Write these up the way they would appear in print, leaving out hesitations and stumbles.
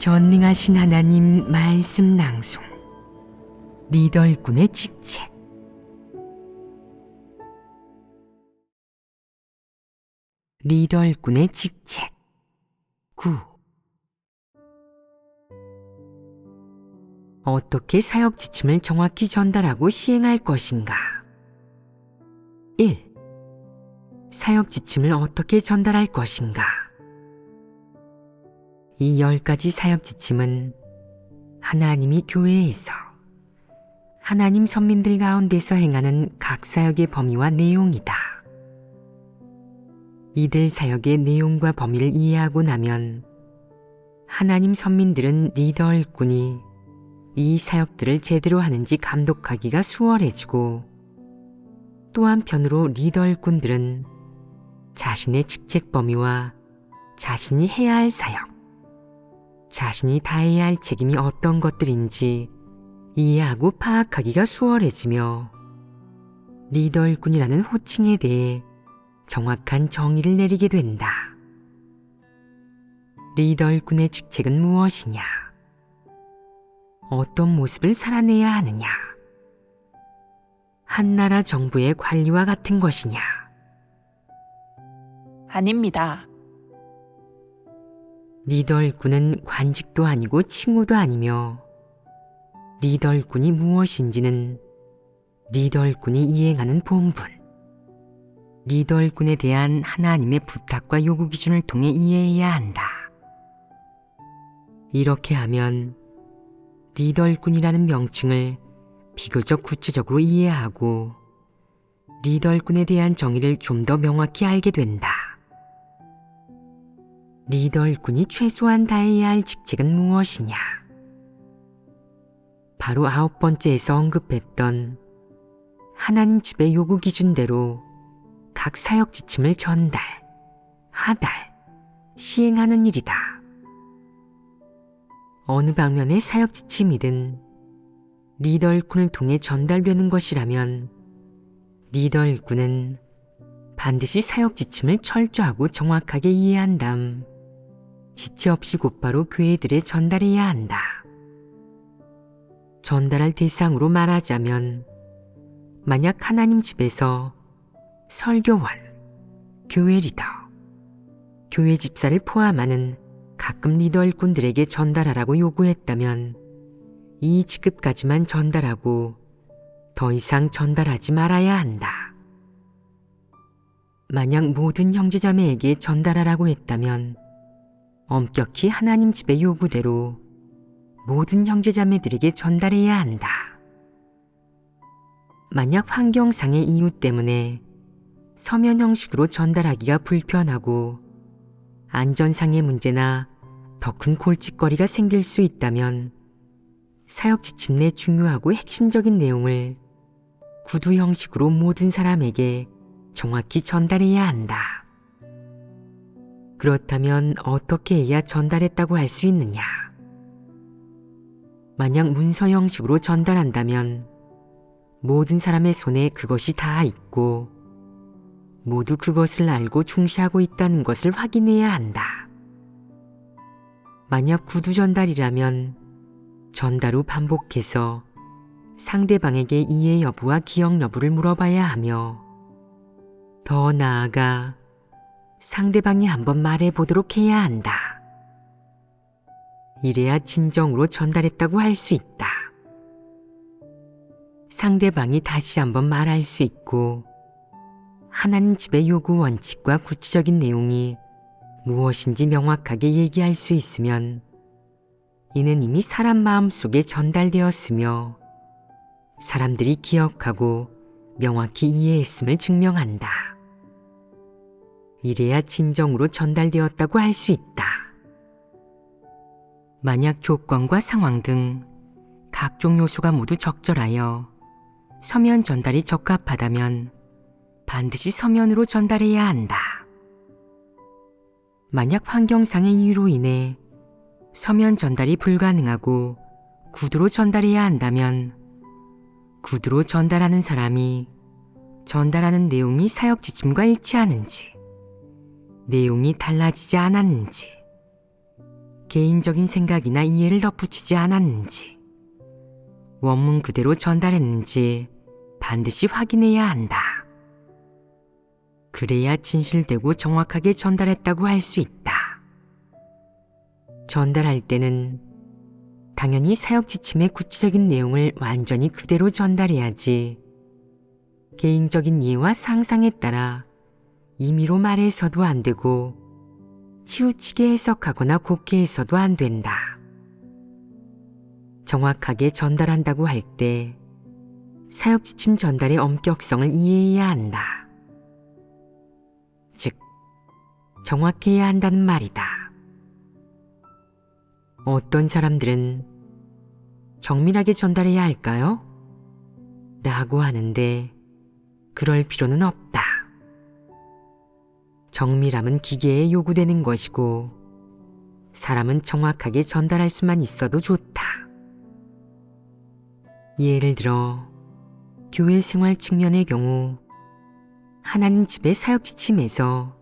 전능하신 하나님 말씀 낭송 리더 일꾼의 직책. 리더 일꾼의 직책 9. 어떻게 사역 지침을 정확히 전달하고 시행할 것인가? 1. 사역 지침을 어떻게 전달할 것인가? 이 10가지 사역 지침은 하나님이 교회에서 하나님 선민들 가운데서 행하는 각 사역의 범위와 내용이다. 이들 사역의 내용과 범위를 이해하고 나면 하나님 선민들은 리더 일꾼이 이 사역들을 제대로 하는지 감독하기가 수월해지고, 또 한편으로 리더 일꾼들은 자신의 직책 범위와 자신이 해야 할 사역, 자신이 다해야 할 책임이 어떤 것들인지 이해하고 파악하기가 수월해지며 리더 일꾼이라는 호칭에 대해 정확한 정의를 내리게 된다. 리더 일꾼의 직책은 무엇이냐? 어떤 모습을 살아내야 하느냐? 한 나라 정부의 관리와 같은 것이냐? 아닙니다. 리더 일꾼은 관직도 아니고 칭호도 아니며, 리더 일꾼이 무엇인지는 리더 일꾼이 이행하는 본분, 리더 일꾼에 대한 하나님의 부탁과 요구 기준을 통해 이해해야 한다. 이렇게 하면 리더 일꾼이라는 명칭을 비교적 구체적으로 이해하고 리더 일꾼에 대한 정의를 좀 더 명확히 알게 된다. 리더 일꾼이 최소한 다해야 할 직책은 무엇이냐? 바로 9번째에서 언급했던 하나님 집의 요구 기준대로 각 사역 지침을 전달, 하달, 시행하는 일이다. 어느 방면의 사역 지침이든 리더 일꾼을 통해 전달되는 것이라면 리더 일꾼은 반드시 사역 지침을 철저하고 정확하게 이해한 다음 지체 없이 곧바로 교회들에 전달해야 한다. 전달할 대상으로 말하자면, 만약 하나님 집에서 설교원, 교회 리더, 교회 집사를 포함하는 가끔 리더 일꾼들에게 전달하라고 요구했다면 이 직급까지만 전달하고 더 이상 전달하지 말아야 한다. 만약 모든 형제자매에게 전달하라고 했다면 엄격히 하나님 집의 요구대로 모든 형제자매들에게 전달해야 한다. 만약 환경상의 이유 때문에 서면 형식으로 전달하기가 불편하고 안전상의 문제나 더 큰 골칫거리가 생길 수 있다면 사역 지침 내 중요하고 핵심적인 내용을 구두 형식으로 모든 사람에게 정확히 전달해야 한다. 그렇다면 어떻게 해야 전달했다고 할 수 있느냐? 만약 문서 형식으로 전달한다면 모든 사람의 손에 그것이 다 있고 모두 그것을 알고 중시하고 있다는 것을 확인해야 한다. 만약 구두 전달이라면 전달 후 반복해서 상대방에게 이해 여부와 기억 여부를 물어봐야 하며, 더 나아가 상대방이 한번 말해보도록 해야 한다. 이래야 진정으로 전달했다고 할 수 있다. 상대방이 다시 한번 말할 수 있고 하나님 집의 요구 원칙과 구체적인 내용이 무엇인지 명확하게 얘기할 수 있으면 이는 이미 사람 마음속에 전달되었으며 사람들이 기억하고 명확히 이해했음을 증명한다. 이래야 진정으로 전달되었다고 할 수 있다. 만약 조건과 상황 등 각종 요소가 모두 적절하여 서면 전달이 적합하다면 반드시 서면으로 전달해야 한다. 만약 환경상의 이유로 인해 서면 전달이 불가능하고 구두로 전달해야 한다면 구두로 전달하는 사람이 전달하는 내용이 사역 지침과 일치하는지, 내용이 달라지지 않았는지, 개인적인 생각이나 이해를 덧붙이지 않았는지, 원문 그대로 전달했는지 반드시 확인해야 한다. 그래야 진실되고 정확하게 전달했다고 할 수 있다. 전달할 때는 당연히 사역 지침의 구체적인 내용을 완전히 그대로 전달해야지 개인적인 이해와 상상에 따라 임의로 말해서도 안 되고 치우치게 해석하거나 곱게 해서도 안 된다. 정확하게 전달한다고 할 때 사역 지침 전달의 엄격성을 이해해야 한다. 즉, 정확해야 한다는 말이다. 어떤 사람들은 정밀하게 전달해야 할까요? 라고 하는데 그럴 필요는 없다. 정밀함은 기계에 요구되는 것이고 사람은 정확하게 전달할 수만 있어도 좋다. 예를 들어 교회 생활 측면의 경우 하나님 집의 사역 지침에서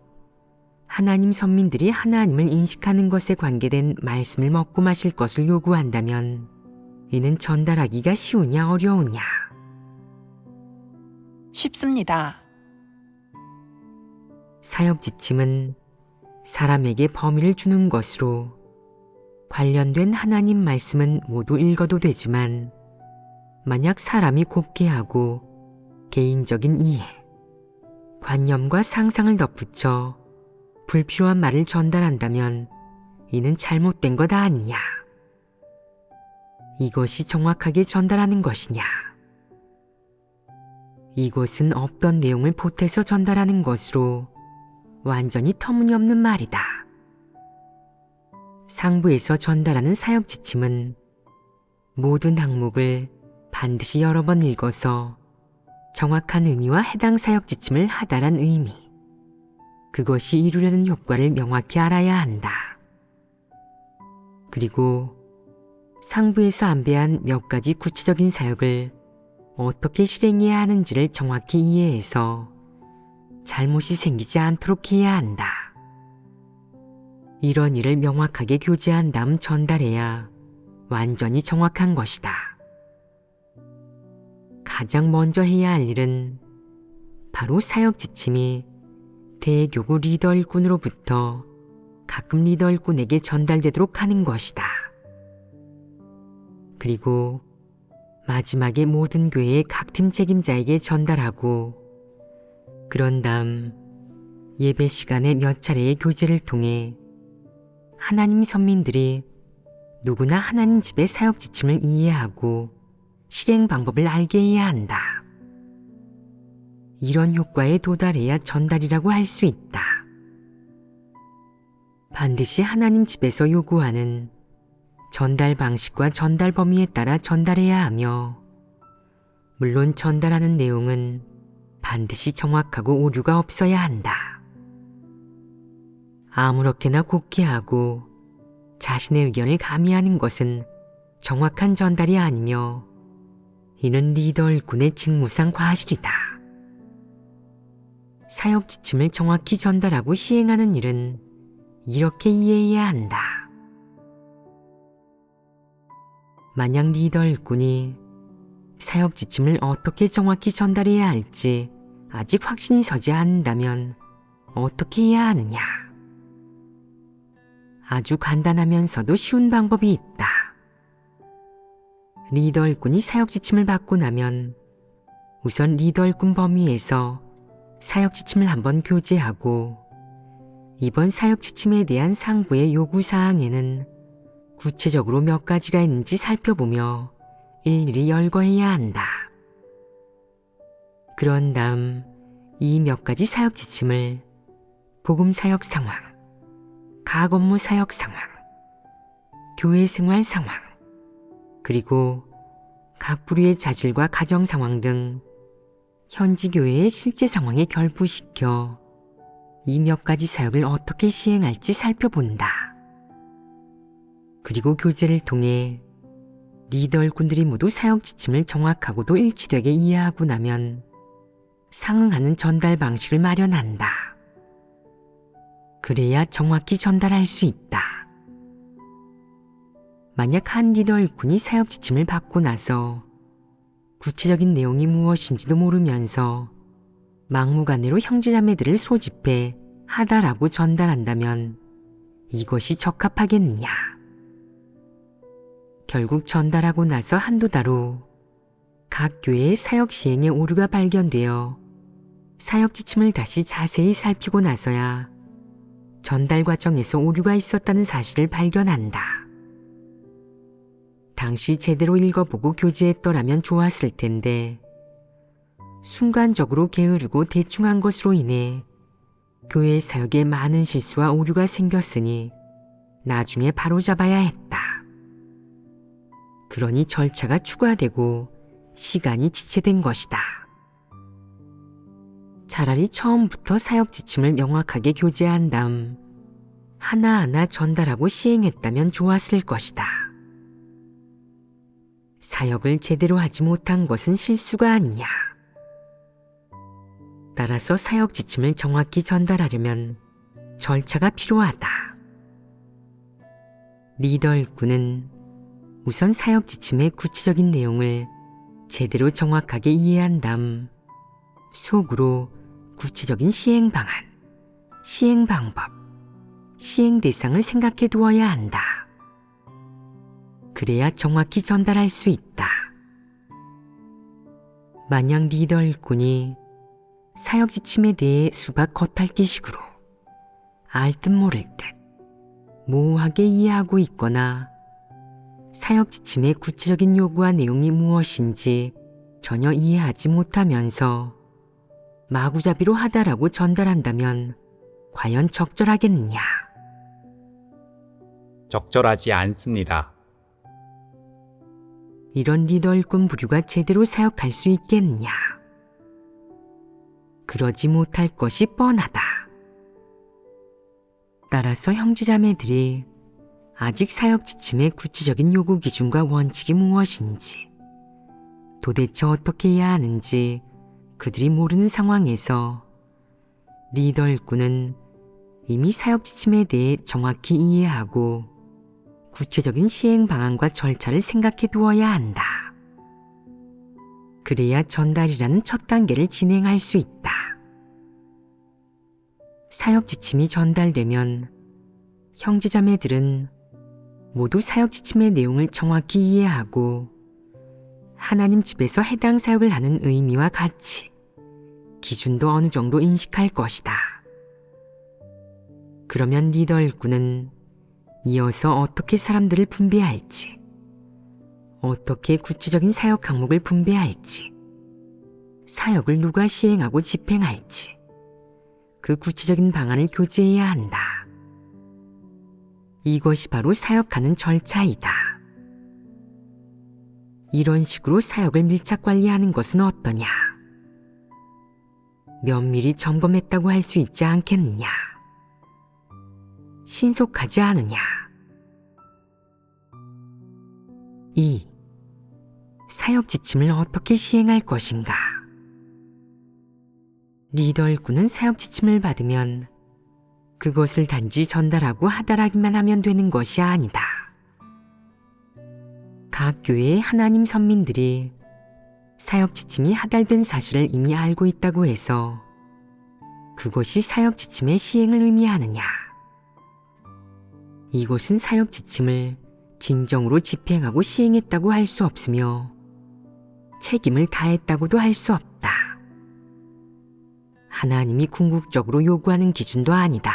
하나님 선민들이 하나님을 인식하는 것에 관계된 말씀을 먹고 마실 것을 요구한다면 이는 전달하기가 쉬우냐 어려우냐? 쉽습니다. 사역 지침은 사람에게 범위를 주는 것으로 관련된 하나님 말씀은 모두 읽어도 되지만 만약 사람이 곱게 하고 개인적인 이해, 관념과 상상을 덧붙여 불필요한 말을 전달한다면 이는 잘못된 것 아니냐? 이것이 정확하게 전달하는 것이냐? 이것은 없던 내용을 보태서 전달하는 것으로 완전히 터무니없는 말이다. 상부에서 전달하는 사역 지침은 모든 항목을 반드시 여러 번 읽어서 정확한 의미와 해당 사역 지침을 하달한 의미, 그것이 이루려는 효과를 명확히 알아야 한다. 그리고 상부에서 안배한 몇 가지 구체적인 사역을 어떻게 실행해야 하는지를 정확히 이해해서 잘못이 생기지 않도록 해야 한다. 이런 일을 명확하게 교제한 다음 전달해야 완전히 정확한 것이다. 가장 먼저 해야 할 일은 바로 사역 지침이 대교구 리더 일꾼으로부터 가끔 리더 일꾼에게 전달되도록 하는 것이다. 그리고 마지막에 모든 교회의 각 팀 책임자에게 전달하고 그런 다음 예배 시간에 몇 차례의 교제를 통해 하나님 선민들이 누구나 하나님 집의 사역 지침을 이해하고 실행 방법을 알게 해야 한다. 이런 효과에 도달해야 전달이라고 할 수 있다. 반드시 하나님 집에서 요구하는 전달 방식과 전달 범위에 따라 전달해야 하며 물론 전달하는 내용은 반드시 정확하고 오류가 없어야 한다. 아무렇게나 곱게 하고 자신의 의견을 가미하는 것은 정확한 전달이 아니며 이는 리더 일꾼의 직무상 과실이다. 사역 지침을 정확히 전달하고 시행하는 일은 이렇게 이해해야 한다. 만약 리더 일꾼이 사역 지침을 어떻게 정확히 전달해야 할지 아직 확신이 서지 않는다면 어떻게 해야 하느냐? 아주 간단하면서도 쉬운 방법이 있다. 리더 일꾼이 사역 지침을 받고 나면 우선 리더 일꾼 범위에서 사역 지침을 한번 교제하고 이번 사역 지침에 대한 상부의 요구사항에는 구체적으로 몇 가지가 있는지 살펴보며 일일이 열거해야 한다. 그런 다음 이 몇 가지 사역 지침을 복음 사역 상황, 각 업무 사역 상황, 교회 생활 상황, 그리고 각 부류의 자질과 가정 상황 등 현지 교회의 실제 상황에 결부시켜 이 몇 가지 사역을 어떻게 시행할지 살펴본다. 그리고 교제를 통해 리더 일꾼들이 모두 사역 지침을 정확하고도 일치되게 이해하고 나면 상응하는 전달 방식을 마련한다. 그래야 정확히 전달할 수 있다. 만약 한 리더 일꾼이 사역 지침을 받고 나서 구체적인 내용이 무엇인지도 모르면서 막무가내로 형제자매들을 소집해 하다라고 전달한다면 이것이 적합하겠느냐? 결국 전달하고 나서 한두 달 후 각 교회의 사역 시행에 오류가 발견되어 사역 지침을 다시 자세히 살피고 나서야 전달 과정에서 오류가 있었다는 사실을 발견한다. 당시 제대로 읽어보고 교제했더라면 좋았을 텐데 순간적으로 게으르고 대충 한 것으로 인해 교회 사역에 많은 실수와 오류가 생겼으니 나중에 바로잡아야 했다. 그러니 절차가 추가되고 시간이 지체된 것이다. 차라리 처음부터 사역 지침을 명확하게 교제한 다음 하나하나 전달하고 시행했다면 좋았을 것이다. 사역을 제대로 하지 못한 것은 실수가 아니냐. 따라서 사역 지침을 정확히 전달하려면 절차가 필요하다. 리더 일꾼은 우선 사역 지침의 구체적인 내용을 제대로 정확하게 이해한 다음 속으로 구체적인 시행 방안, 시행 방법, 시행 대상을 생각해 두어야 한다. 그래야 정확히 전달할 수 있다. 만약 리더 일꾼이 사역 지침에 대해 수박 겉핥기식으로 알 듯 모를 듯 모호하게 이해하고 있거나 사역 지침의 구체적인 요구와 내용이 무엇인지 전혀 이해하지 못하면서 마구잡이로 하다라고 전달한다면 과연 적절하겠느냐? 적절하지 않습니다. 이런 리더 일꾼 부류가 제대로 사역할 수 있겠느냐? 그러지 못할 것이 뻔하다. 따라서 형제자매들이 아직 사역 지침의 구체적인 요구 기준과 원칙이 무엇인지, 도대체 어떻게 해야 하는지 그들이 모르는 상황에서 리더 일꾼은 이미 사역 지침에 대해 정확히 이해하고 구체적인 시행 방안과 절차를 생각해 두어야 한다. 그래야 전달이라는 첫 단계를 진행할 수 있다. 사역 지침이 전달되면 형제자매들은 모두 사역 지침의 내용을 정확히 이해하고 하나님 집에서 해당 사역을 하는 의미와 가치, 기준도 어느 정도 인식할 것이다. 그러면 리더 일꾼은 이어서 어떻게 사람들을 분배할지, 어떻게 구체적인 사역 항목을 분배할지, 사역을 누가 시행하고 집행할지, 그 구체적인 방안을 교제해야 한다. 이것이 바로 사역하는 절차이다. 이런 식으로 사역을 밀착 관리하는 것은 어떠냐? 면밀히 점검했다고 할 수 있지 않겠느냐? 신속하지 않으냐? 2. 사역 지침을 어떻게 시행할 것인가? 리더 일꾼은 사역 지침을 받으면 그것을 단지 전달하고 하달하기만 하면 되는 것이 아니다. 각 교회의 하나님 선민들이 사역 지침이 하달된 사실을 이미 알고 있다고 해서 그것이 사역 지침의 시행을 의미하느냐? 이것은 사역 지침을 진정으로 집행하고 시행했다고 할 수 없으며 책임을 다했다고도 할 수 없다. 하나님이 궁극적으로 요구하는 기준도 아니다.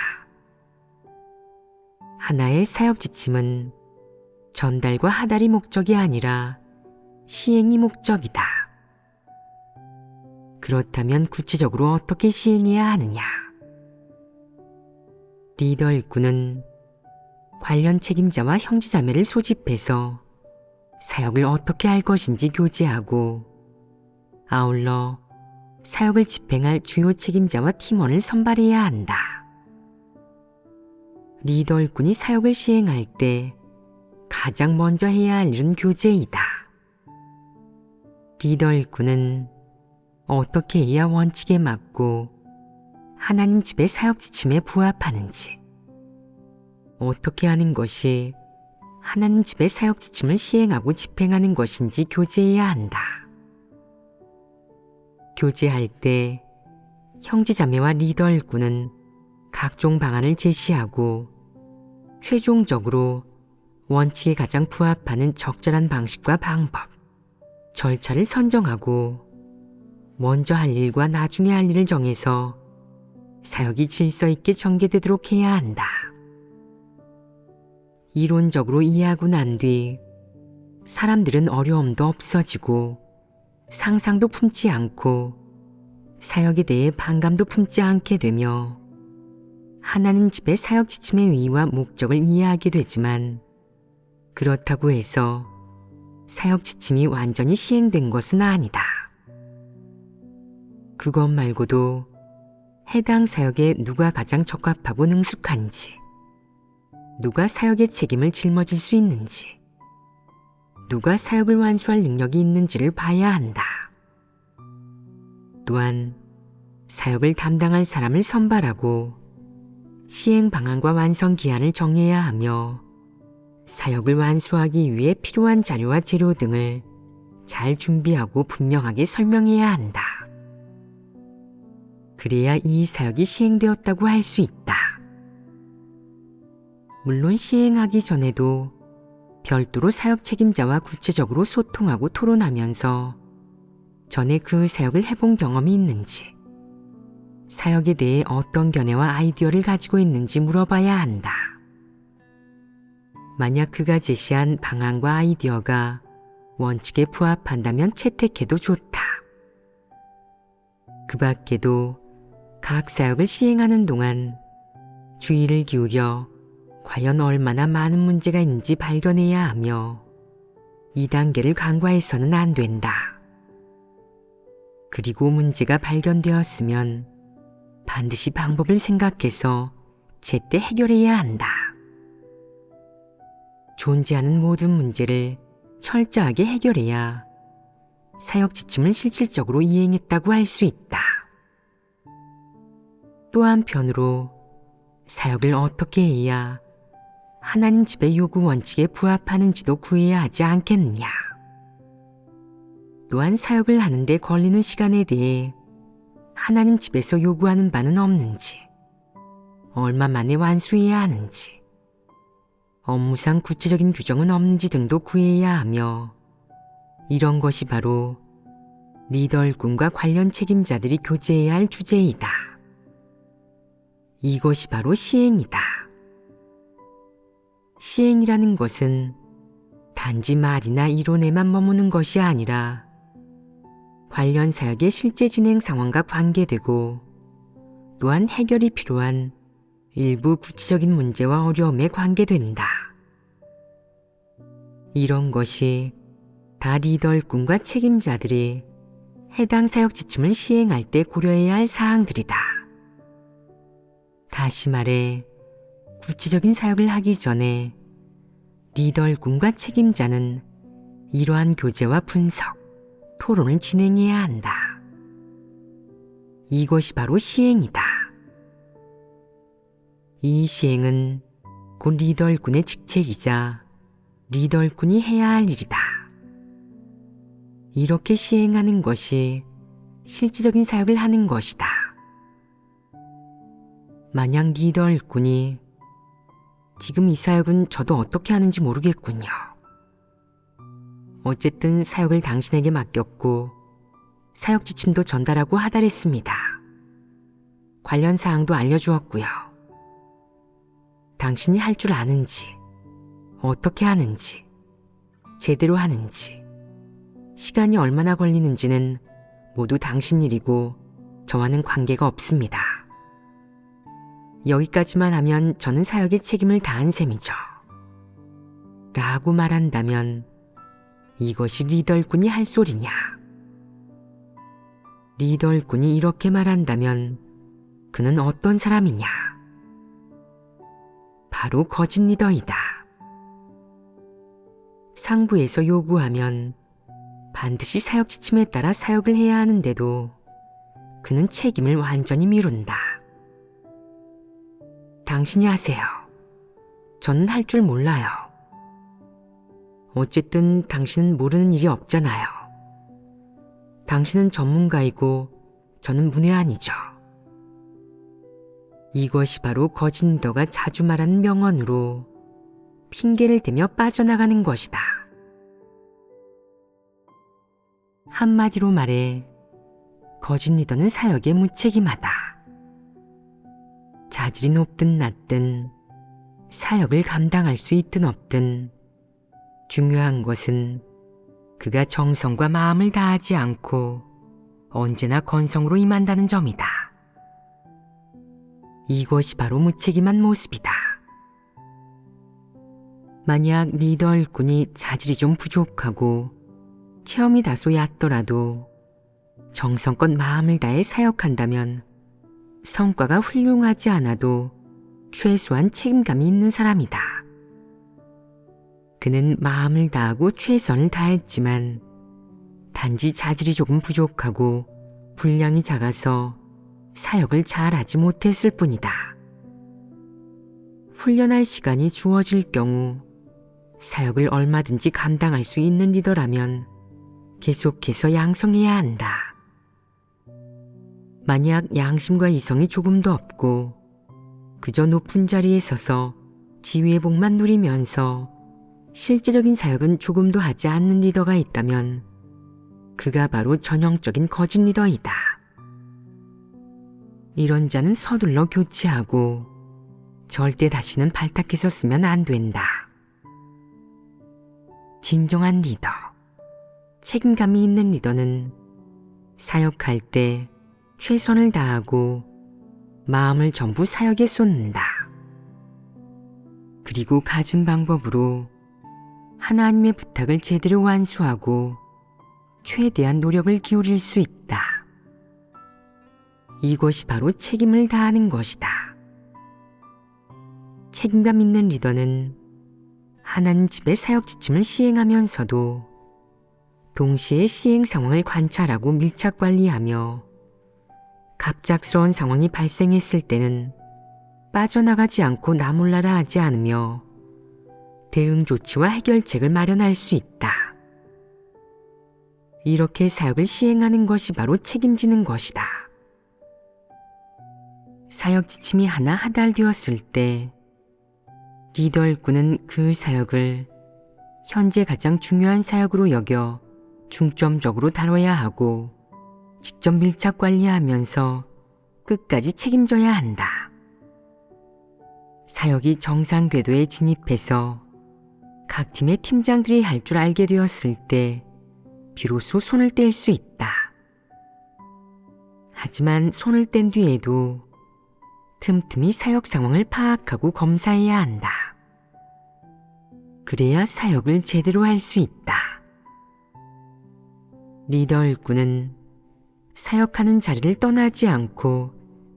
하나의 사역 지침은 전달과 하달이 목적이 아니라 시행이 목적이다. 그렇다면 구체적으로 어떻게 시행해야 하느냐? 리더 일꾼은 관련 책임자와 형제자매를 소집해서 사역을 어떻게 할 것인지 교제하고 아울러 사역을 집행할 주요 책임자와 팀원을 선발해야 한다. 리더 일꾼이 사역을 시행할 때 가장 먼저 해야 할 일은 교제이다. 리더 일꾼은 어떻게 해야 원칙에 맞고 하나님 집의 사역 지침에 부합하는지, 어떻게 하는 것이 하나님 집의 사역 지침을 시행하고 집행하는 것인지 교제해야 한다. 교제할 때 형제자매와 리더 일꾼은 각종 방안을 제시하고 최종적으로 원칙에 가장 부합하는 적절한 방식과 방법, 절차를 선정하고 먼저 할 일과 나중에 할 일을 정해서 사역이 질서 있게 전개되도록 해야 한다. 이론적으로 이해하고 난 뒤 사람들은 어려움도 없어지고 상상도 품지 않고 사역에 대해 반감도 품지 않게 되며 하나님 집의 사역 지침의 의의와 목적을 이해하게 되지만 그렇다고 해서 사역 지침이 완전히 시행된 것은 아니다. 그것 말고도 해당 사역에 누가 가장 적합하고 능숙한지, 누가 사역의 책임을 짊어질 수 있는지, 누가 사역을 완수할 능력이 있는지를 봐야 한다. 또한 사역을 담당할 사람을 선발하고 시행 방안과 완성 기한을 정해야 하며 사역을 완수하기 위해 필요한 자료와 재료 등을 잘 준비하고 분명하게 설명해야 한다. 그래야 이 사역이 시행되었다고 할 수 있다. 물론 시행하기 전에도 별도로 사역 책임자와 구체적으로 소통하고 토론하면서 전에 그 사역을 해본 경험이 있는지, 사역에 대해 어떤 견해와 아이디어를 가지고 있는지 물어봐야 한다. 만약 그가 제시한 방안과 아이디어가 원칙에 부합한다면 채택해도 좋다. 그 밖에도 각 사역을 시행하는 동안 주의를 기울여 과연 얼마나 많은 문제가 있는지 발견해야 하며 이 단계를 간과해서는 안 된다. 그리고 문제가 발견되었으면 반드시 방법을 생각해서 제때 해결해야 한다. 존재하는 모든 문제를 철저하게 해결해야 사역 지침을 실질적으로 이행했다고 할 수 있다. 또 한편으로 사역을 어떻게 해야 하나님 집의 요구 원칙에 부합하는지도 구해야 하지 않겠느냐. 또한 사역을 하는데 걸리는 시간에 대해 하나님 집에서 요구하는 바는 없는지, 얼마 만에 완수해야 하는지, 업무상 구체적인 규정은 없는지 등도 구해야 하며 이런 것이 바로 리더 일꾼과 관련 책임자들이 교제해야 할 주제이다. 이것이 바로 시행이다. 시행이라는 것은 단지 말이나 이론에만 머무는 것이 아니라 관련 사역의 실제 진행 상황과 관계되고 또한 해결이 필요한 일부 구체적인 문제와 어려움에 관계된다. 이런 것이 다 리더 일꾼과 책임자들이 해당 사역 지침을 시행할 때 고려해야 할 사항들이다. 다시 말해 구체적인 사역을 하기 전에 리더 일꾼과 책임자는 이러한 교제와 분석, 토론을 진행해야 한다. 이것이 바로 시행이다. 이 시행은 곧 리더 일꾼의 직책이자 리더 일꾼이 해야 할 일이다. 이렇게 시행하는 것이 실질적인 사역을 하는 것이다. 만약 리더 일꾼이 지금 이 사역은 저도 어떻게 하는지 모르겠군요. 어쨌든 사역을 당신에게 맡겼고 사역 지침도 전달하고 하달했습니다. 관련 사항도 알려주었고요. 당신이 할 줄 아는지, 어떻게 하는지, 제대로 하는지, 시간이 얼마나 걸리는지는 모두 당신 일이고 저와는 관계가 없습니다. 여기까지만 하면 저는 사역의 책임을 다한 셈이죠. 라고 말한다면 이것이 리더 일꾼이 할 소리냐? 리더 일꾼이 이렇게 말한다면 그는 어떤 사람이냐? 바로 거짓 리더이다. 상부에서 요구하면 반드시 사역 지침에 따라 사역을 해야 하는데도 그는 책임을 완전히 미룬다. 당신이 하세요. 저는 할 줄 몰라요. 어쨌든 당신은 모르는 일이 없잖아요. 당신은 전문가이고 저는 문외한이죠. 이것이 바로 거짓 리더가 자주 말하는 명언으로 핑계를 대며 빠져나가는 것이다. 한마디로 말해 거짓 리더는 사역에 무책임하다. 자질이 높든 낮든 사역을 감당할 수 있든 없든 중요한 것은 그가 정성과 마음을 다하지 않고 언제나 건성으로 임한다는 점이다. 이것이 바로 무책임한 모습이다. 만약 리더 일꾼이 자질이 좀 부족하고 체험이 다소 얕더라도 정성껏 마음을 다해 사역한다면 성과가 훌륭하지 않아도 최소한 책임감이 있는 사람이다. 그는 마음을 다하고 최선을 다했지만 단지 자질이 조금 부족하고 분량이 작아서 사역을 잘하지 못했을 뿐이다. 훈련할 시간이 주어질 경우 사역을 얼마든지 감당할 수 있는 리더라면 계속해서 양성해야 한다. 만약 양심과 이성이 조금도 없고 그저 높은 자리에 서서 지위의 복만 누리면서 실제적인 사역은 조금도 하지 않는 리더가 있다면 그가 바로 전형적인 거짓 리더이다. 이런 자는 서둘러 교체하고 절대 다시는 발탁해서 쓰면 안 된다. 진정한 리더, 책임감이 있는 리더는 사역할 때 최선을 다하고 마음을 전부 사역에 쏟는다. 그리고 가진 방법으로 하나님의 부탁을 제대로 완수하고 최대한 노력을 기울일 수 있다. 이것이 바로 책임을 다하는 것이다. 책임감 있는 리더는 하나님 집의 사역 지침을 시행하면서도 동시에 시행 상황을 관찰하고 밀착 관리하며 갑작스러운 상황이 발생했을 때는 빠져나가지 않고 나몰라라 하지 않으며 대응 조치와 해결책을 마련할 수 있다. 이렇게 사역을 시행하는 것이 바로 책임지는 것이다. 사역 지침이 하나 하달되었을 때 리더 일꾼은 그 사역을 현재 가장 중요한 사역으로 여겨 중점적으로 다뤄야 하고 직접 밀착 관리하면서 끝까지 책임져야 한다. 사역이 정상 궤도에 진입해서 각 팀의 팀장들이 할 줄 알게 되었을 때 비로소 손을 뗄 수 있다. 하지만 손을 뗀 뒤에도 틈틈이 사역 상황을 파악하고 검사해야 한다. 그래야 사역을 제대로 할 수 있다. 리더 일꾼은 사역하는 자리를 떠나지 않고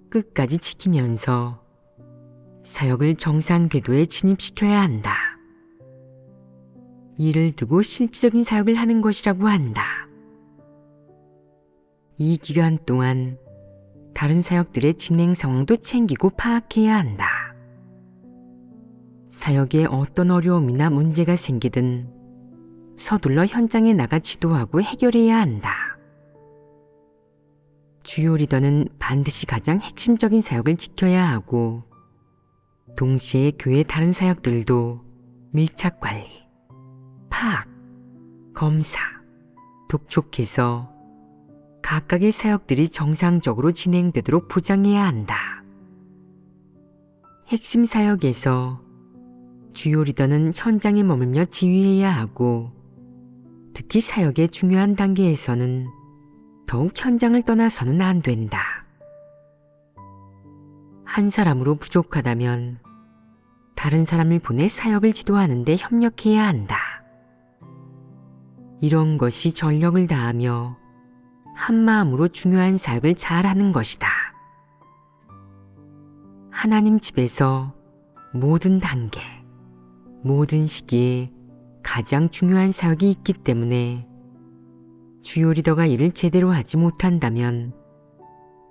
끝까지 지키면서 사역을 정상 궤도에 진입시켜야 한다. 이를 두고 실질적인 사역을 하는 것이라고 한다. 이 기간 동안 다른 사역들의 진행 상황도 챙기고 파악해야 한다. 사역에 어떤 어려움이나 문제가 생기든 서둘러 현장에 나가 지도하고 해결해야 한다. 주요 리더는 반드시 가장 핵심적인 사역을 지켜야 하고 동시에 교회 다른 사역들도 밀착 관리, 파악, 검사, 독촉해서 각각의 사역들이 정상적으로 진행되도록 보장해야 한다. 핵심 사역에서 주요 리더는 현장에 머물며 지휘해야 하고 특히 사역의 중요한 단계에서는 더욱 현장을 떠나서는 안 된다. 한 사람으로 부족하다면 다른 사람을 보내 사역을 지도하는 데 협력해야 한다. 이런 것이 전력을 다하며 한마음으로 중요한 사역을 잘하는 것이다. 하나님 집에서 모든 단계, 모든 시기에 가장 중요한 사역이 있기 때문에 주요 리더가 이를 제대로 하지 못한다면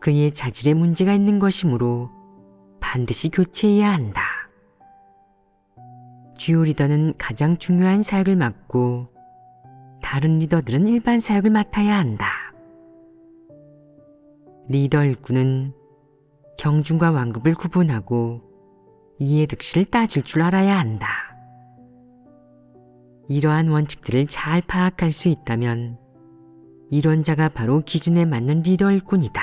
그의 자질에 문제가 있는 것이므로 반드시 교체해야 한다. 주요 리더는 가장 중요한 사역을 맡고 다른 리더들은 일반 사역을 맡아야 한다. 리더 일꾼은 경중과 완급을 구분하고 이해 득실을 따질 줄 알아야 한다. 이러한 원칙들을 잘 파악할 수 있다면 이런 자가 바로 기준에 맞는 리더 일꾼이다.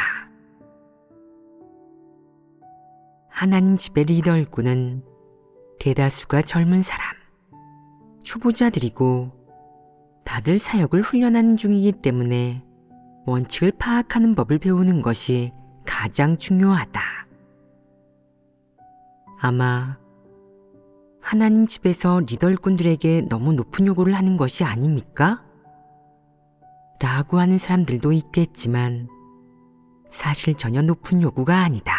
하나님 집의 리더 일꾼은 대다수가 젊은 사람, 초보자들이고 다들 사역을 훈련하는 중이기 때문에 원칙을 파악하는 법을 배우는 것이 가장 중요하다. 아마 하나님 집에서 리더 일꾼들에게 너무 높은 요구를 하는 것이 아닙니까? 라고 하는 사람들도 있겠지만 사실 전혀 높은 요구가 아니다.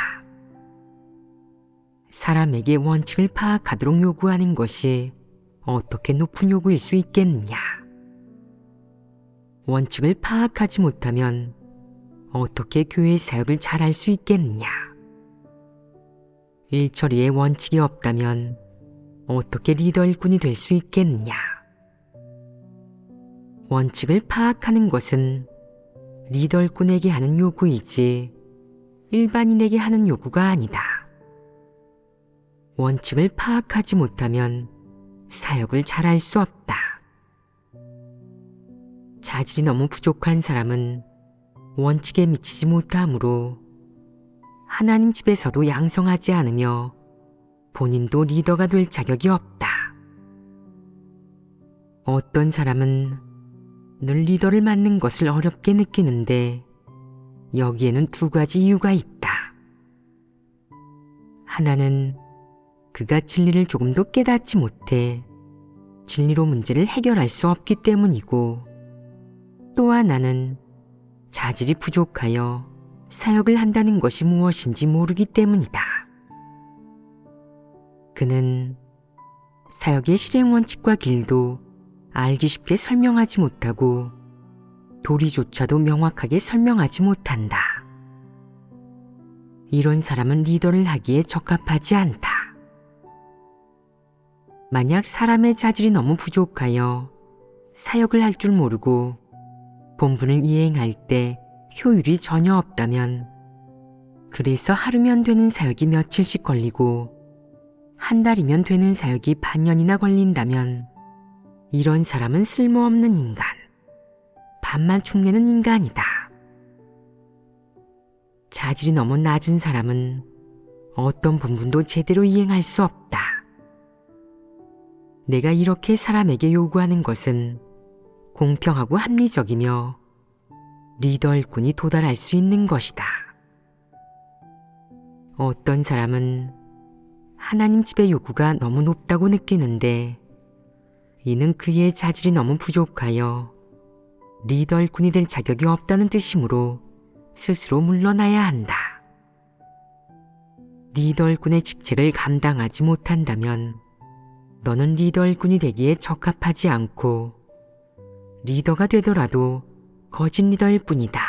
사람에게 원칙을 파악하도록 요구하는 것이 어떻게 높은 요구일 수 있겠느냐? 원칙을 파악하지 못하면 어떻게 교회 사역을 잘할 수 있겠느냐? 일처리에 원칙이 없다면 어떻게 리더 일꾼이 될 수 있겠느냐? 원칙을 파악하는 것은 리더 일꾼에게 하는 요구이지 일반인에게 하는 요구가 아니다. 원칙을 파악하지 못하면 사역을 잘할 수 없다. 자질이 너무 부족한 사람은 원칙에 미치지 못하므로 하나님 집에서도 양성하지 않으며 본인도 리더가 될 자격이 없다. 어떤 사람은 늘 리더를 맡는 것을 어렵게 느끼는데 여기에는 두 가지 이유가 있다. 하나는 그가 진리를 조금도 깨닫지 못해 진리로 문제를 해결할 수 없기 때문이고, 또 하나는 자질이 부족하여 사역을 한다는 것이 무엇인지 모르기 때문이다. 그는 사역의 실행 원칙과 길도 알기 쉽게 설명하지 못하고 도리조차도 명확하게 설명하지 못한다. 이런 사람은 리더를 하기에 적합하지 않다. 만약 사람의 자질이 너무 부족하여 사역을 할 줄 모르고 본분을 이행할 때 효율이 전혀 없다면, 그래서 하루면 되는 사역이 며칠씩 걸리고 한 달이면 되는 사역이 반년이나 걸린다면 이런 사람은 쓸모없는 인간, 밥만 축내는 인간이다. 자질이 너무 낮은 사람은 어떤 본분도 제대로 이행할 수 없다. 내가 이렇게 사람에게 요구하는 것은 공평하고 합리적이며 리더 일꾼이 도달할 수 있는 것이다. 어떤 사람은 하나님 집의 요구가 너무 높다고 느끼는데 이는 그의 자질이 너무 부족하여 리더 일꾼이 될 자격이 없다는 뜻이므로 스스로 물러나야 한다. 리더 일꾼의 직책을 감당하지 못한다면 너는 리더 일꾼이 되기에 적합하지 않고 리더가 되더라도 거짓 리더일 뿐이다.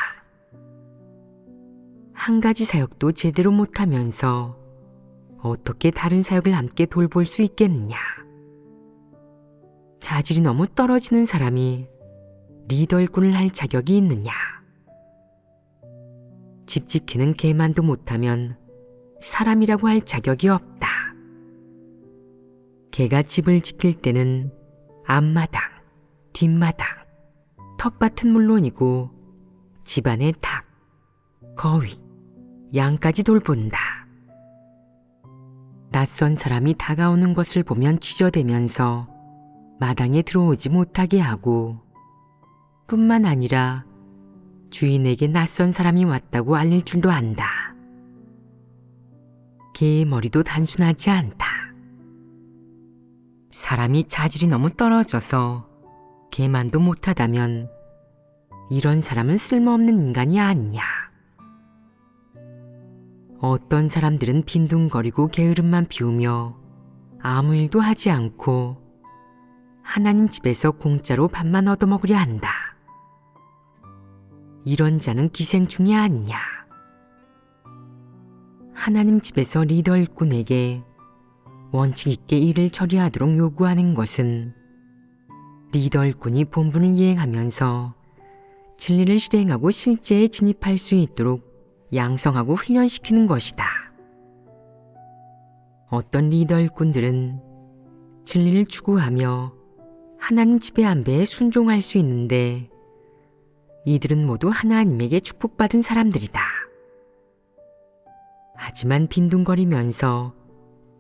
한 가지 사역도 제대로 못하면서 어떻게 다른 사역을 함께 돌볼 수 있겠느냐? 자질이 너무 떨어지는 사람이 리더 일꾼을 할 자격이 있느냐? 집 지키는 개만도 못하면 사람이라고 할 자격이 없다. 개가 집을 지킬 때는 앞마당, 뒷마당, 텃밭은 물론이고 집안의 닭, 거위, 양까지 돌본다. 낯선 사람이 다가오는 것을 보면 쥐저대면서 마당에 들어오지 못하게 하고, 뿐만 아니라 주인에게 낯선 사람이 왔다고 알릴 줄도 안다. 개의 머리도 단순하지 않다. 사람이 자질이 너무 떨어져서 개만도 못하다면 이런 사람은 쓸모없는 인간이 아니냐. 어떤 사람들은 빈둥거리고 게으름만 피우며 아무 일도 하지 않고 하나님 집에서 공짜로 밥만 얻어먹으려 한다. 이런 자는 기생충이 아니냐. 하나님 집에서 리더 일꾼에게 원칙 있게 일을 처리하도록 요구하는 것은 리더 일꾼이 본분을 이행하면서 진리를 실행하고 실제에 진입할 수 있도록 양성하고 훈련시키는 것이다. 어떤 리더 일꾼들은 진리를 추구하며 하나님 지배 안배에 순종할 수 있는데 이들은 모두 하나님에게 축복받은 사람들이다. 하지만 빈둥거리면서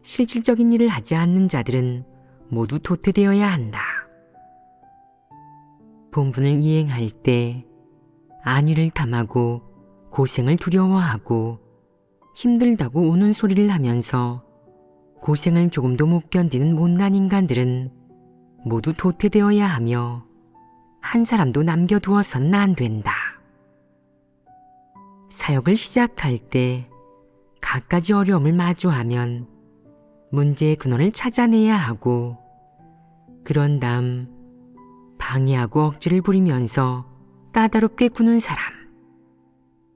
실질적인 일을 하지 않는 자들은 모두 도태되어야 한다. 본분을 이행할 때 안위를 탐하고 고생을 두려워하고 힘들다고 우는 소리를 하면서 고생을 조금도 못 견디는 못난 인간들은 모두 도태되어야 하며 한 사람도 남겨두어서는 안 된다. 사역을 시작할 때 갖가지 어려움을 마주하면 문제의 근원을 찾아내야 하고 그런 다음 방해하고 억지를 부리면서 까다롭게 구는 사람,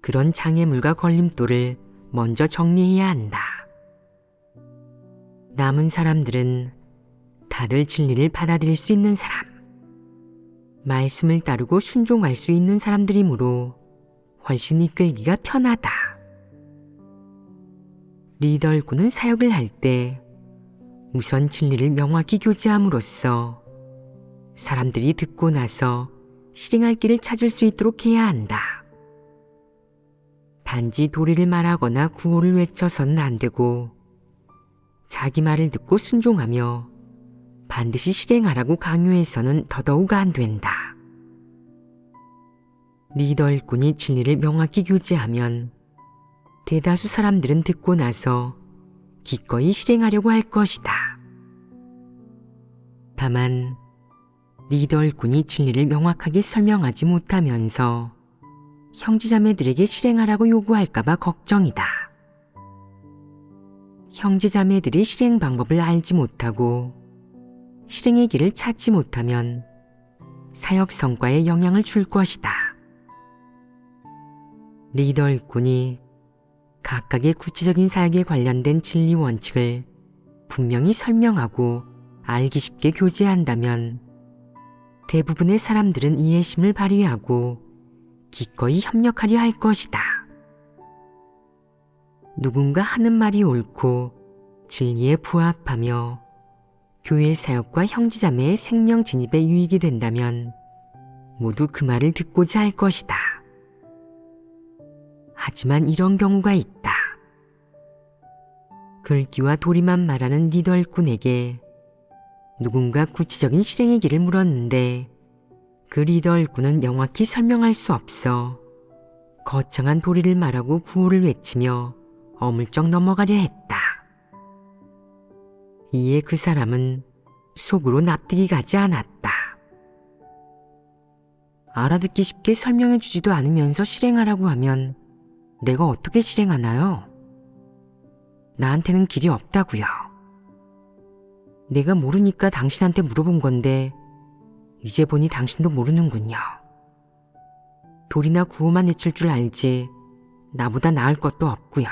그런 장애물과 걸림돌을 먼저 정리해야 한다. 남은 사람들은 다들 진리를 받아들일 수 있는 사람, 말씀을 따르고 순종할 수 있는 사람들이므로 훨씬 이끌기가 편하다. 리더 일꾼은 사역을 할 때 우선 진리를 명확히 교제함으로써 사람들이 듣고 나서 실행할 길을 찾을 수 있도록 해야 한다. 단지 도리를 말하거나 구호를 외쳐서는 안 되고 자기 말을 듣고 순종하며 반드시 실행하라고 강요해서는 더더욱 안 된다. 리더 일꾼이 진리를 명확히 교제하면 대다수 사람들은 듣고 나서 기꺼이 실행하려고 할 것이다. 다만 리더 일꾼이 진리를 명확하게 설명하지 못하면서 형제자매들에게 실행하라고 요구할까봐 걱정이다. 형제자매들이 실행 방법을 알지 못하고 실행의 길을 찾지 못하면 사역 성과에 영향을 줄 것이다. 리더 일꾼이 각각의 구체적인 사역에 관련된 진리 원칙을 분명히 설명하고 알기 쉽게 교제한다면 대부분의 사람들은 이해심을 발휘하고 기꺼이 협력하려 할 것이다. 누군가 하는 말이 옳고 진리에 부합하며 교회 사역과 형제자매의 생명 진입에 유익이 된다면 모두 그 말을 듣고자 할 것이다. 하지만 이런 경우가 있다. 글귀와 도리만 말하는 리더 일꾼에게 누군가 구체적인 실행의 길을 물었는데 그 리더 일꾼은 명확히 설명할 수 없어 거창한 도리를 말하고 구호를 외치며 어물쩍 넘어가려 했다. 이에 그 사람은 속으로 납득이 가지 않았다. 알아듣기 쉽게 설명해 주지도 않으면서 실행하라고 하면 내가 어떻게 실행하나요? 나한테는 길이 없다고요. 내가 모르니까 당신한테 물어본 건데 이제 보니 당신도 모르는군요. 도리나 구호만 외칠 줄 알지 나보다 나을 것도 없고요.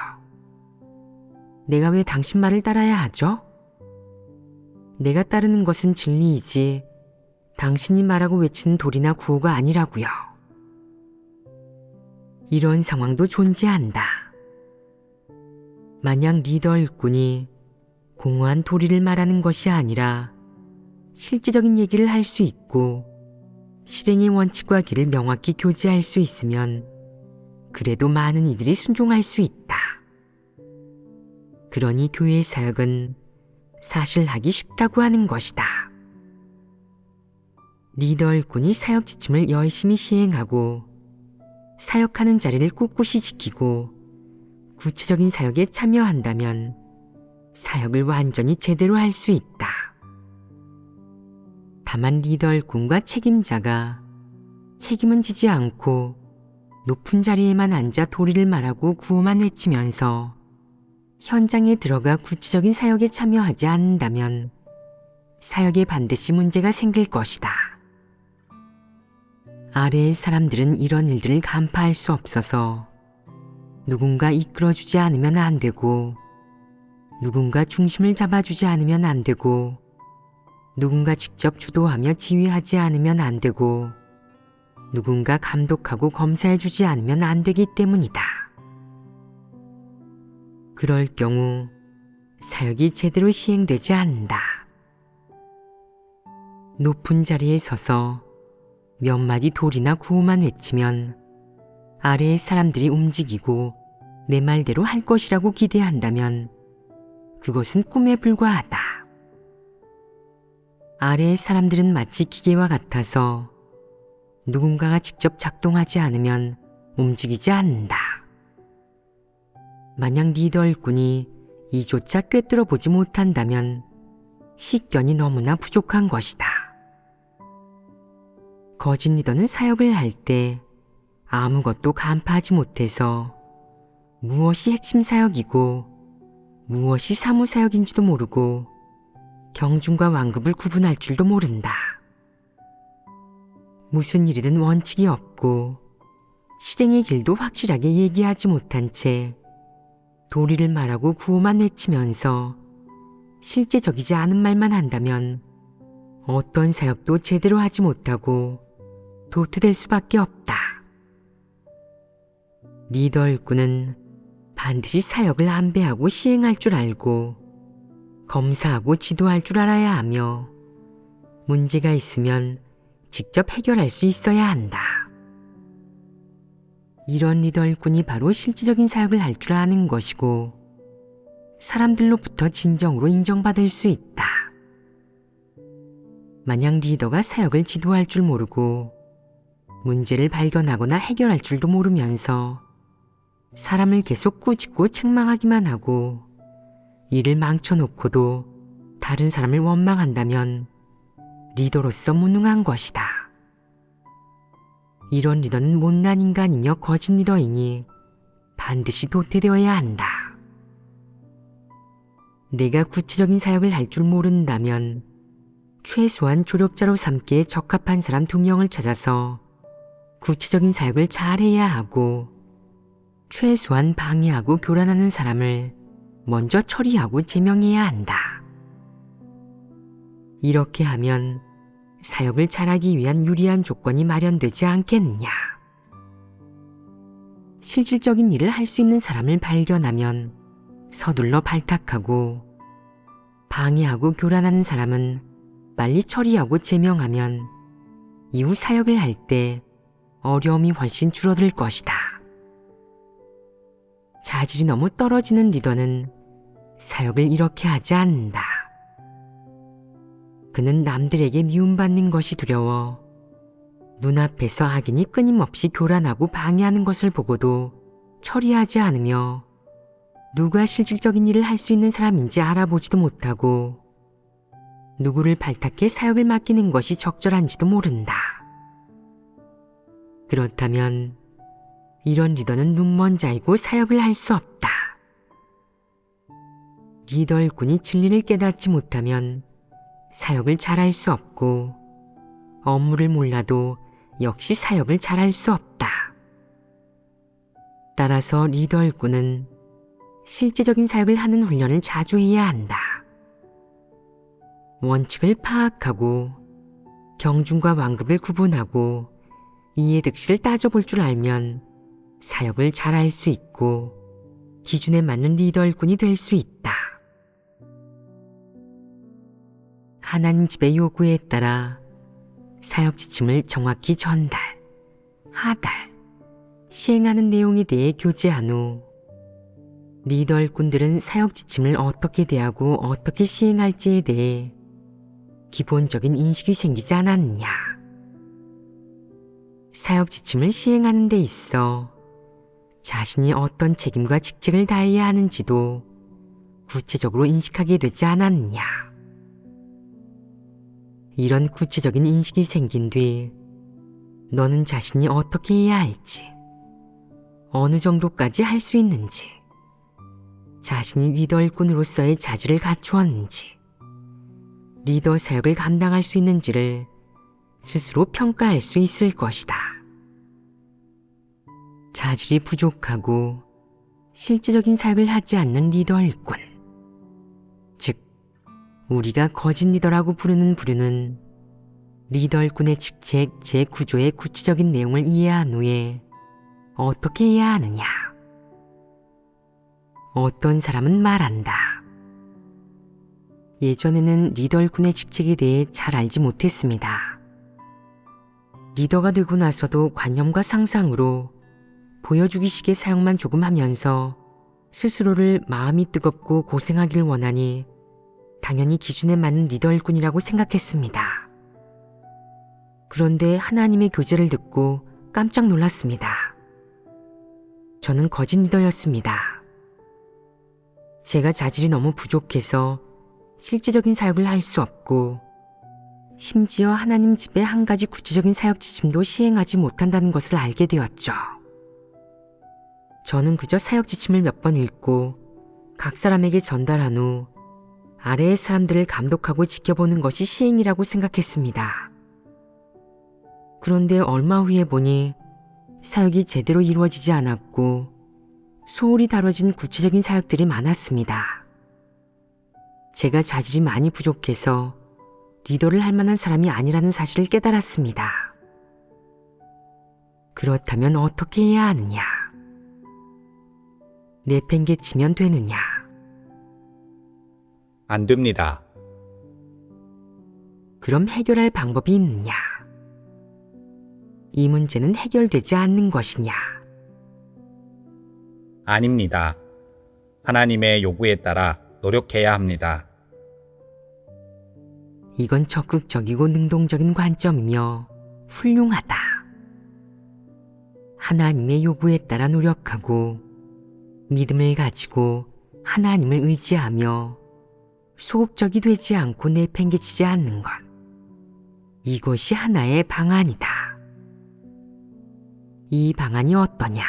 내가 왜 당신 말을 따라야 하죠? 내가 따르는 것은 진리이지 당신이 말하고 외치는 도리나 구호가 아니라고요. 이런 상황도 존재한다. 만약 리더 일꾼이 공허한 도리를 말하는 것이 아니라 실제적인 얘기를 할 수 있고 실행의 원칙과 길을 명확히 교제할 수 있으면 그래도 많은 이들이 순종할 수 있다. 그러니 교회 사역은 사실 하기 쉽다고 하는 것이다. 리더 일꾼이 사역 지침을 열심히 시행하고 사역하는 자리를 꿋꿋이 지키고 구체적인 사역에 참여한다면 사역을 완전히 제대로 할 수 있다. 다만 리더 일꾼과 책임자가 책임은 지지 않고 높은 자리에만 앉아 도리를 말하고 구호만 외치면서 현장에 들어가 구체적인 사역에 참여하지 않는다면 사역에 반드시 문제가 생길 것이다. 아래의 사람들은 이런 일들을 간파할 수 없어서 누군가 이끌어주지 않으면 안 되고 누군가 중심을 잡아주지 않으면 안 되고, 누군가 직접 주도하며 지휘하지 않으면 안 되고, 누군가 감독하고 검사해주지 않으면 안 되기 때문이다. 그럴 경우 사역이 제대로 시행되지 않는다. 높은 자리에 서서 몇 마디 돌이나 구호만 외치면 아래의 사람들이 움직이고 내 말대로 할 것이라고 기대한다면 그것은 꿈에 불과하다. 아래의 사람들은 마치 기계와 같아서 누군가가 직접 작동하지 않으면 움직이지 않는다. 만약 리더 일꾼이 이조차 꿰뚫어 보지 못한다면 식견이 너무나 부족한 것이다. 거짓 리더는 사역을 할 때 아무것도 간파하지 못해서 무엇이 핵심 사역이고 무엇이 사무 사역인지도 모르고 경중과 완급을 구분할 줄도 모른다. 무슨 일이든 원칙이 없고 실행의 길도 확실하게 얘기하지 못한 채 도리를 말하고 구호만 외치면서 실제적이지 않은 말만 한다면 어떤 사역도 제대로 하지 못하고 도태될 수밖에 없다. 리더 일꾼은 반드시 사역을 안배하고 시행할 줄 알고 검사하고 지도할 줄 알아야 하며 문제가 있으면 직접 해결할 수 있어야 한다. 이런 리더 일꾼이 바로 실질적인 사역을 할 줄 아는 것이고 사람들로부터 진정으로 인정받을 수 있다. 만약 리더가 사역을 지도할 줄 모르고 문제를 발견하거나 해결할 줄도 모르면서 사람을 계속 꾸짖고 책망하기만 하고 일을 망쳐놓고도 다른 사람을 원망한다면 리더로서 무능한 것이다. 이런 리더는 못난 인간이며 거짓 리더이니 반드시 도태되어야 한다. 내가 구체적인 사역을 할 줄 모른다면 최소한 조력자로 삼기에 적합한 사람 2명을 찾아서 구체적인 사역을 잘 해야 하고 최소한 방해하고 교란하는 사람을 먼저 처리하고 제명해야 한다. 이렇게 하면 사역을 잘하기 위한 유리한 조건이 마련되지 않겠느냐. 실질적인 일을 할 수 있는 사람을 발견하면 서둘러 발탁하고 방해하고 교란하는 사람은 빨리 처리하고 제명하면 이후 사역을 할 때 어려움이 훨씬 줄어들 것이다. 자질이 너무 떨어지는 리더는 사역을 이렇게 하지 않는다. 그는 남들에게 미움받는 것이 두려워 눈앞에서 악인이 끊임없이 교란하고 방해하는 것을 보고도 처리하지 않으며 누가 실질적인 일을 할 수 있는 사람인지 알아보지도 못하고 누구를 발탁해 사역을 맡기는 것이 적절한지도 모른다. 그렇다면 이런 리더는 눈먼 자이고 사역을 할 수 없다. 리더 일꾼이 진리를 깨닫지 못하면 사역을 잘할 수 없고 업무를 몰라도 역시 사역을 잘할 수 없다. 따라서 리더 일꾼은 실제적인 사역을 하는 훈련을 자주 해야 한다. 원칙을 파악하고 경중과 완급을 구분하고 이해득실을 따져볼 줄 알면 사역을 잘할 수 있고 기준에 맞는 리더 일꾼이 될 수 있다. 하나님 집의 요구에 따라 사역 지침을 정확히 전달, 하달, 시행하는 내용에 대해 교제한 후 리더 일꾼들은 사역 지침을 어떻게 대하고 어떻게 시행할지에 대해 기본적인 인식이 생기지 않았느냐. 사역 지침을 시행하는 데 있어 자신이 어떤 책임과 직책을 다해야 하는지도 구체적으로 인식하게 되지 않았느냐. 이런 구체적인 인식이 생긴 뒤 너는 자신이 어떻게 해야 할지, 어느 정도까지 할 수 있는지, 자신이 리더 일꾼으로서의 자질을 갖추었는지, 리더 사역을 감당할 수 있는지를 스스로 평가할 수 있을 것이다. 자질이 부족하고 실질적인 사역을 하지 않는 리더 일꾼, 우리가 거짓 리더라고 부르는 부류는 리더일꾼의 직책 제9조의 구체적인 내용을 이해한 후에 어떻게 해야 하느냐. 어떤 사람은 말한다. 예전에는 리더일꾼의 직책에 대해 잘 알지 못했습니다. 리더가 되고 나서도 관념과 상상으로 보여주기식의 사용만 조금 하면서 스스로를 마음이 뜨겁고 고생하길 원하니 당연히 기준에 맞는 리더일꾼이라고 생각했습니다. 그런데 하나님의 교제를 듣고 깜짝 놀랐습니다. 저는 거짓 리더였습니다. 제가 자질이 너무 부족해서 실제적인 사역을 할 수 없고 심지어 하나님 집의 한 가지 구체적인 사역 지침도 시행하지 못한다는 것을 알게 되었죠. 저는 그저 사역 지침을 몇 번 읽고 각 사람에게 전달한 후 아래의 사람들을 감독하고 지켜보는 것이 시행이라고 생각했습니다. 그런데 얼마 후에 보니 사역이 제대로 이루어지지 않았고 소홀히 다뤄진 구체적인 사역들이 많았습니다. 제가 자질이 많이 부족해서 리더를 할 만한 사람이 아니라는 사실을 깨달았습니다. 그렇다면 어떻게 해야 하느냐? 내팽개치면 되느냐? 안 됩니다. 그럼 해결할 방법이 있느냐? 이 문제는 해결되지 않는 것이냐? 아닙니다. 하나님의 요구에 따라 노력해야 합니다. 이건 적극적이고 능동적인 관점이며 훌륭하다. 하나님의 요구에 따라 노력하고 믿음을 가지고 하나님을 의지하며 소극적이 되지 않고 내팽개치지 않는 것. 이것이 하나의 방안이다. 이 방안이 어떠냐?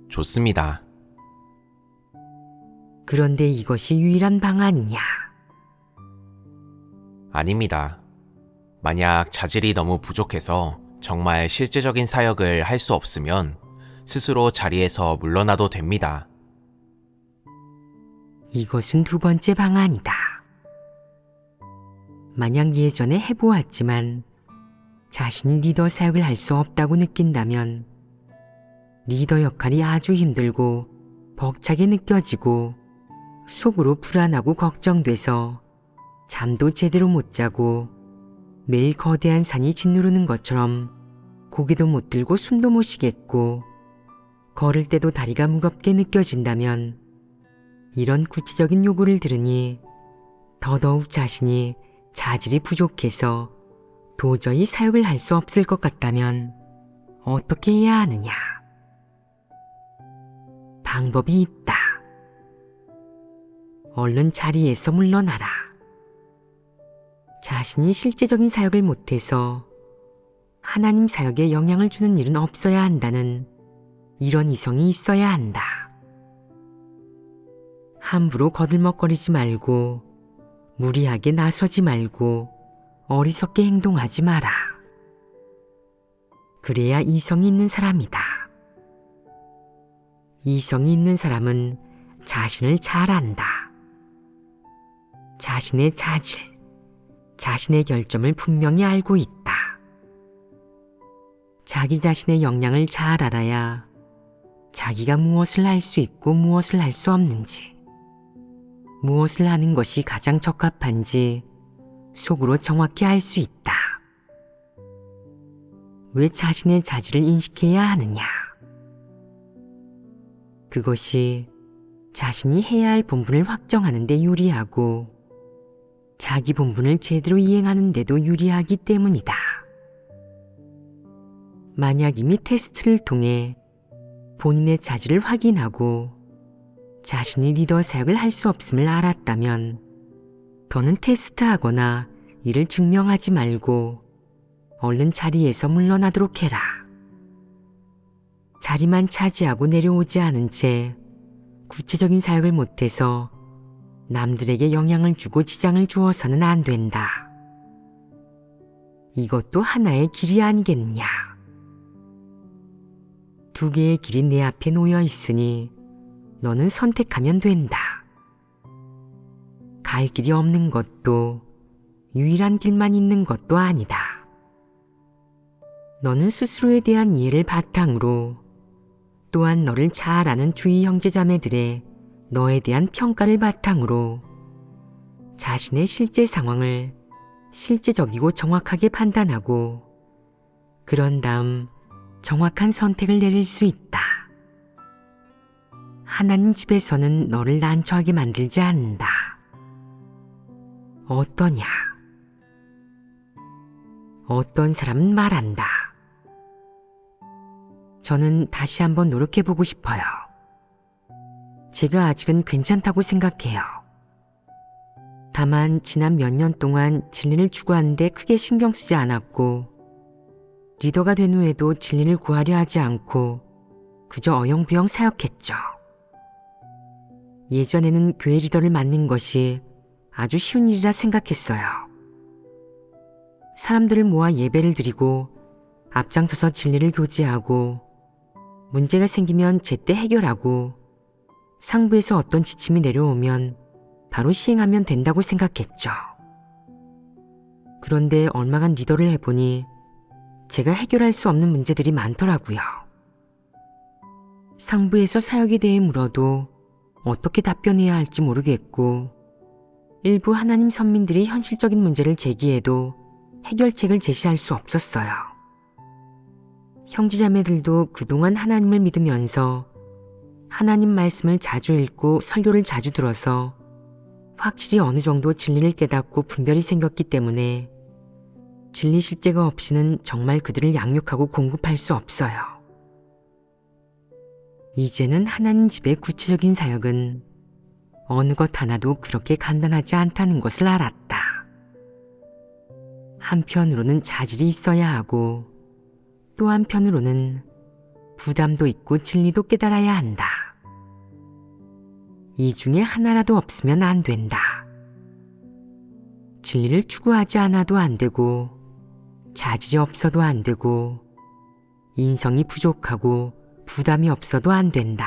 좋습니다. 그런데 이것이 유일한 방안이냐? 아닙니다. 만약 자질이 너무 부족해서 정말 실제적인 사역을 할 수 없으면 스스로 자리에서 물러나도 됩니다. 이것은 두 번째 방안이다. 만약 예전에 해보았지만 자신이 리더 사역을 할 수 없다고 느낀다면 리더 역할이 아주 힘들고 벅차게 느껴지고 속으로 불안하고 걱정돼서 잠도 제대로 못 자고 매일 거대한 산이 짓누르는 것처럼 고개도 못 들고 숨도 못 쉬겠고 걸을 때도 다리가 무겁게 느껴진다면 이런 구체적인 요구를 들으니 더더욱 자신이 자질이 부족해서 도저히 사역을 할 수 없을 것 같다면 어떻게 해야 하느냐? 방법이 있다. 얼른 자리에서 물러나라. 자신이 실제적인 사역을 못해서 하나님 사역에 영향을 주는 일은 없어야 한다는 이런 이성이 있어야 한다. 함부로 거들먹거리지 말고 무리하게 나서지 말고 어리석게 행동하지 마라. 그래야 이성이 있는 사람이다. 이성이 있는 사람은 자신을 잘 안다. 자신의 자질, 자신의 결점을 분명히 알고 있다. 자기 자신의 역량을 잘 알아야 자기가 무엇을 할 수 있고 무엇을 할 수 없는지, 무엇을 하는 것이 가장 적합한지 속으로 정확히 알 수 있다. 왜 자신의 자질을 인식해야 하느냐? 그것이 자신이 해야 할 본분을 확정하는 데 유리하고 자기 본분을 제대로 이행하는 데도 유리하기 때문이다. 만약 이미 테스트를 통해 본인의 자질을 확인하고 자신이 리더 사역을 할 수 없음을 알았다면 더는 테스트하거나 이를 증명하지 말고 얼른 자리에서 물러나도록 해라. 자리만 차지하고 내려오지 않은 채 구체적인 사역을 못해서 남들에게 영향을 주고 지장을 주어서는 안 된다. 이것도 하나의 길이 아니겠느냐. 두 개의 길이 내 앞에 놓여 있으니 너는 선택하면 된다. 갈 길이 없는 것도 유일한 길만 있는 것도 아니다. 너는 스스로에 대한 이해를 바탕으로 또한 너를 잘 아는 주위 형제자매들의 너에 대한 평가를 바탕으로 자신의 실제 상황을 실제적이고 정확하게 판단하고 그런 다음 정확한 선택을 내릴 수 있다. 하나님 집에서는 너를 난처하게 만들지 않는다. 어떠냐? 어떤 사람은 말한다. 저는 다시 한번 노력해보고 싶어요. 제가 아직은 괜찮다고 생각해요. 다만 지난 몇 년 동안 진리를 추구하는데 크게 신경 쓰지 않았고 리더가 된 후에도 진리를 구하려 하지 않고 그저 어영부영 사역했죠. 예전에는 교회 리더를 맡는 것이 아주 쉬운 일이라 생각했어요. 사람들을 모아 예배를 드리고 앞장서서 진리를 교제하고 문제가 생기면 제때 해결하고 상부에서 어떤 지침이 내려오면 바로 시행하면 된다고 생각했죠. 그런데 얼마간 리더를 해보니 제가 해결할 수 없는 문제들이 많더라고요. 상부에서 사역에 대해 물어도 어떻게 답변해야 할지 모르겠고 일부 하나님 선민들이 현실적인 문제를 제기해도 해결책을 제시할 수 없었어요. 형제자매들도 그동안 하나님을 믿으면서 하나님 말씀을 자주 읽고 설교를 자주 들어서 확실히 어느 정도 진리를 깨닫고 분별이 생겼기 때문에 진리 실제가 없이는 정말 그들을 양육하고 공급할 수 없어요. 이제는 하나님 집의 구체적인 사역은 어느 것 하나도 그렇게 간단하지 않다는 것을 알았다. 한편으로는 자질이 있어야 하고 또 한편으로는 부담도 있고 진리도 깨달아야 한다. 이 중에 하나라도 없으면 안 된다. 진리를 추구하지 않아도 안 되고 자질이 없어도 안 되고 인성이 부족하고 부담이 없어도 안 된다.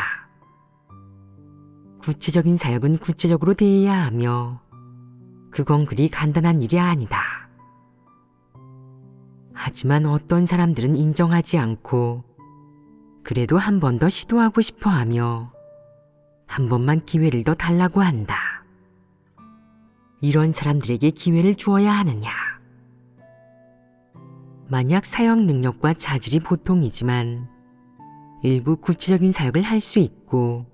구체적인 사역은 구체적으로 대해야 하며 그건 그리 간단한 일이 아니다. 하지만 어떤 사람들은 인정하지 않고 그래도 한 번 더 시도하고 싶어 하며 한 번만 기회를 더 달라고 한다. 이런 사람들에게 기회를 주어야 하느냐? 만약 사역 능력과 자질이 보통이지만 일부 구체적인 사역을 할 수 있고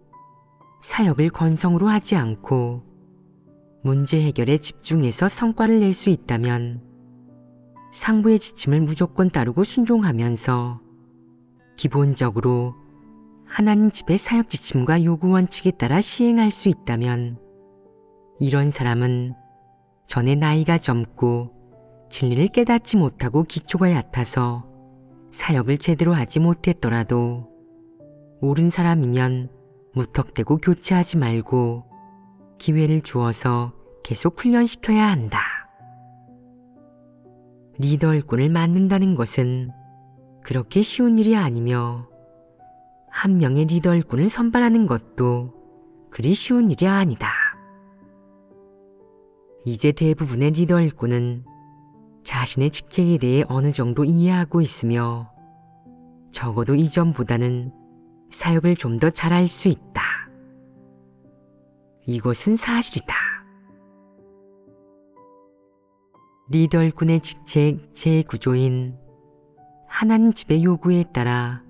사역을 건성으로 하지 않고 문제 해결에 집중해서 성과를 낼 수 있다면 상부의 지침을 무조건 따르고 순종하면서 기본적으로 하나님 집의 사역 지침과 요구 원칙에 따라 시행할 수 있다면 이런 사람은 전에 나이가 젊고 진리를 깨닫지 못하고 기초가 얕아서 사역을 제대로 하지 못했더라도 옳은 사람이면 무턱대고 교체하지 말고 기회를 주어서 계속 훈련시켜야 한다. 리더 일꾼을 맡는다는 것은 그렇게 쉬운 일이 아니며 한 명의 리더 일꾼을 선발하는 것도 그리 쉬운 일이 아니다. 이제 대부분의 리더 일꾼은 자신의 직책에 대해 어느 정도 이해하고 있으며 적어도 이전보다는 사역을 좀 더 잘할 수 있다. 이것은 사실이다. 리더 일꾼의 직책 제9조인 하나님 집의 요구에 따라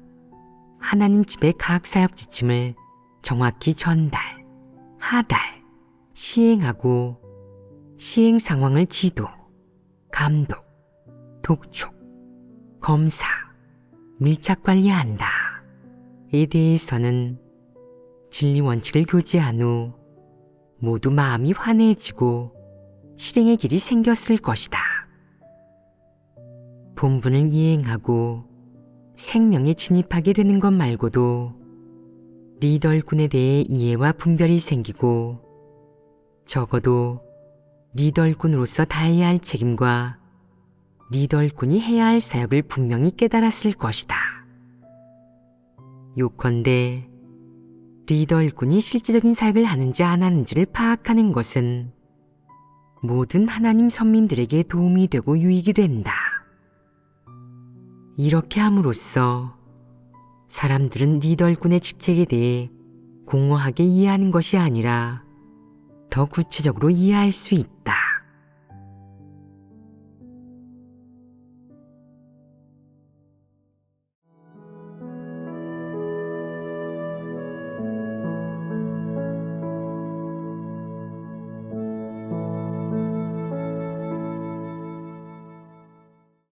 하나님 집의 각 사역 지침을 정확히 전달, 하달, 시행하고 시행 상황을 지도, 감독, 독촉, 검사, 밀착 관리한다. 에 대해서는 진리 원칙을 교제한 후 모두 마음이 환해지고 실행의 길이 생겼을 것이다. 본분을 이행하고 생명에 진입하게 되는 것 말고도 리더 일꾼에 대해 이해와 분별이 생기고 적어도 리더 일꾼으로서 다해야 할 책임과 리더 일꾼이 해야 할 사역을 분명히 깨달았을 것이다. 요컨대 리더 일꾼이 실제적인 사역을 하는지 안 하는지를 파악하는 것은 모든 하나님 선민들에게 도움이 되고 유익이 된다. 이렇게 함으로써 사람들은 리더군의 직책에 대해 공허하게 이해하는 것이 아니라 더 구체적으로 이해할 수 있다.